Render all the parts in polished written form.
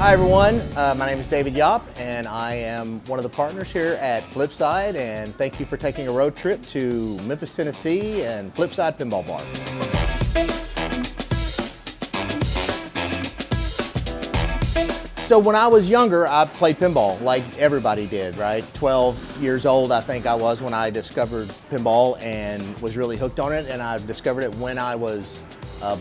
Hi everyone, my name is David Yop and I am one of the partners here at Flip Side, and thank you for taking a road trip to Memphis, Tennessee and Flip Side Pinball Bar. So when I was younger, I played pinball like everybody did, right? 12 years old I think I was when I discovered pinball and was really hooked on it, and I discovered it when I was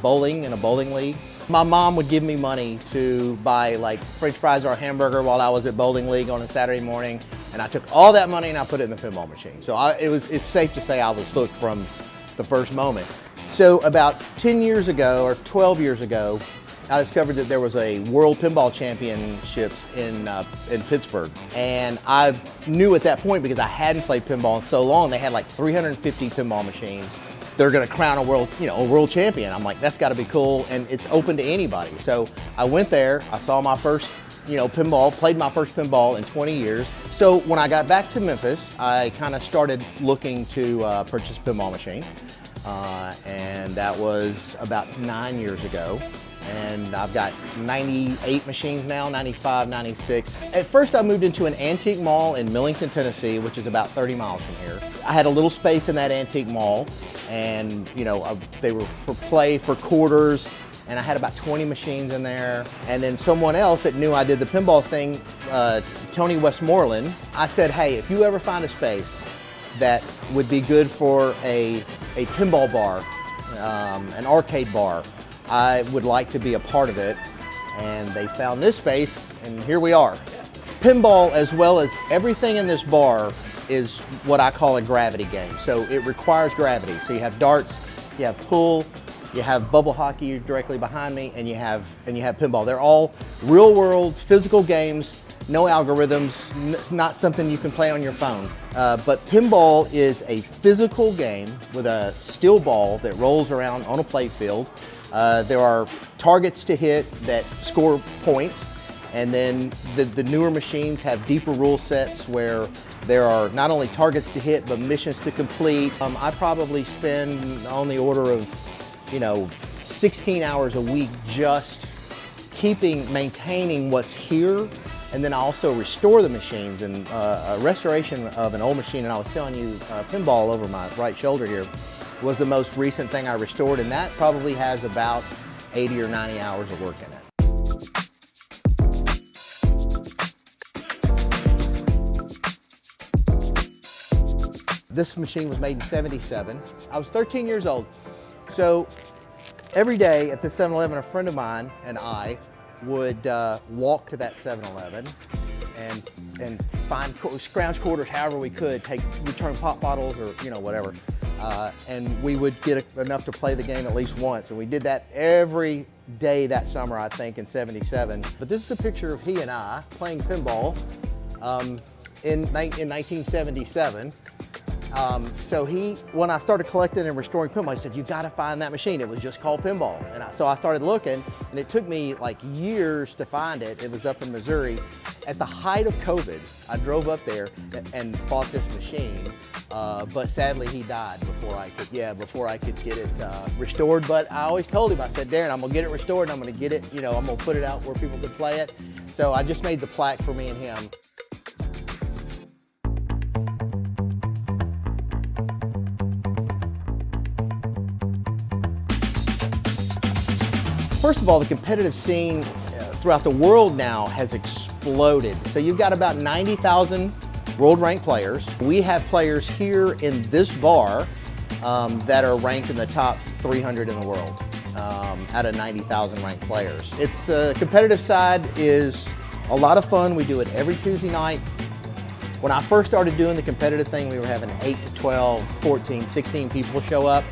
bowling in a bowling league. My mom would give me money to buy like French fries or a hamburger while I was at bowling league on a Saturday morning, and I took all that money and I put it in the pinball machine. So it's safe to say I was hooked from the first moment. So about 10 years ago or 12 years ago, I discovered that there was a World Pinball Championships in Pittsburgh. And I knew at that point, because I hadn't played pinball in so long, they had like 350 pinball machines. They're gonna crown a world champion. I'm like, that's gotta be cool, and it's open to anybody. So I went there, I saw my first pinball, played my first pinball in 20 years. So when I got back to Memphis, I kind of started looking to purchase a pinball machine. And that was about 9 years ago. And I've got 98 machines now, 95, 96. At first I moved into an antique mall in Millington, Tennessee, which is about 30 miles from here. I had a little space in that antique mall, and they were for play, for quarters, and I had about 20 machines in there. And then someone else that knew I did the pinball thing, Tony Westmoreland, I said, hey, if you ever find a space that would be good for a pinball bar, an arcade bar, I would like to be a part of it. And they found this space, and here we are. Pinball, as well as everything in this bar, is what I call a gravity game. So it requires gravity. So you have darts, you have pool, you have bubble hockey directly behind me, and you have pinball. They're all real world physical games, no algorithms. It's not something you can play on your phone. But pinball is a physical game with a steel ball that rolls around on a play field. There are targets to hit that score points, and then the newer machines have deeper rule sets where there are not only targets to hit but missions to complete. I probably spend on the order of 16 hours a week just maintaining what's here, and then I also restore the machines. And a restoration of an old machine, and I was telling you, pinball over my right shoulder here, was the most recent thing I restored, and that probably has about 80 or 90 hours of work in it. This machine was made in '77. I was 13 years old. So every day at the 7-Eleven, a friend of mine and I would walk to that 7-Eleven and find scrounge quarters however we could, return pop bottles or whatever. And we would get enough to play the game at least once. And we did that every day that summer, I think, in '77. But this is a picture of he and I playing pinball in 1977. So when I started collecting and restoring pinball, he said, you gotta find that machine. It was just called pinball. And so I started looking, and it took me like years to find it. It was up in Missouri. At the height of COVID, I drove up there and bought this machine, but sadly he died before I could get it restored. But I always told him, I said, Darren, I'm gonna get it restored, and I'm gonna get it, I'm gonna put it out where people could play it. So I just made the plaque for me and him. First of all, the competitive scene throughout the world now has exploded. So you've got about 90,000 world-ranked players. We have players here in this bar that are ranked in the top 300 in the world out of 90,000 ranked players. The competitive side is a lot of fun. We do it every Tuesday night. When I first started doing the competitive thing, we were having 8 to 12, 14, 16 people show up.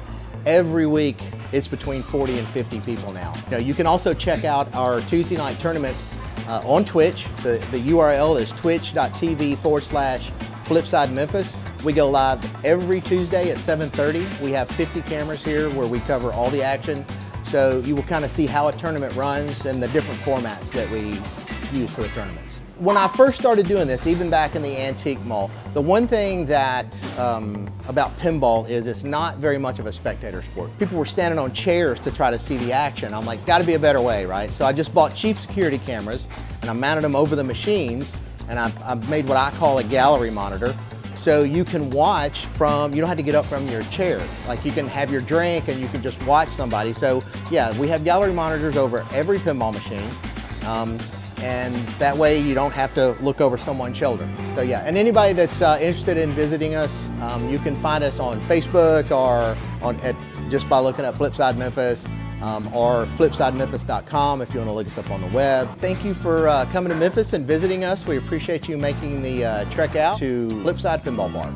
Every week, it's between 40 and 50 people now. You can also check out our Tuesday night tournaments on Twitch. The URL is twitch.tv/FlipSideMemphis. We go live every Tuesday at 7:30. We have 50 cameras here where we cover all the action. So you will kind of see how a tournament runs and the different formats that we use for the tournaments. when I first started doing this, even back in the antique mall, the one thing that about pinball is it's not very much of a spectator sport. People were standing on chairs to try to see the action. I'm like, gotta be a better way, right? So I just bought cheap security cameras and I mounted them over the machines, and I made what I call a gallery monitor. So you can watch from, you don't have to get up from your chair. Like you can have your drink and you can just watch somebody. So yeah, we have gallery monitors over every pinball machine. And that way you don't have to look over someone's shoulder. So yeah, and anybody that's interested in visiting us, you can find us on Facebook or just by looking up Flip Side Memphis, or flipsidememphis.com if you want to look us up on the web. Thank you for coming to Memphis and visiting us. We appreciate you making the trek out to Flip Side Pinball Bar.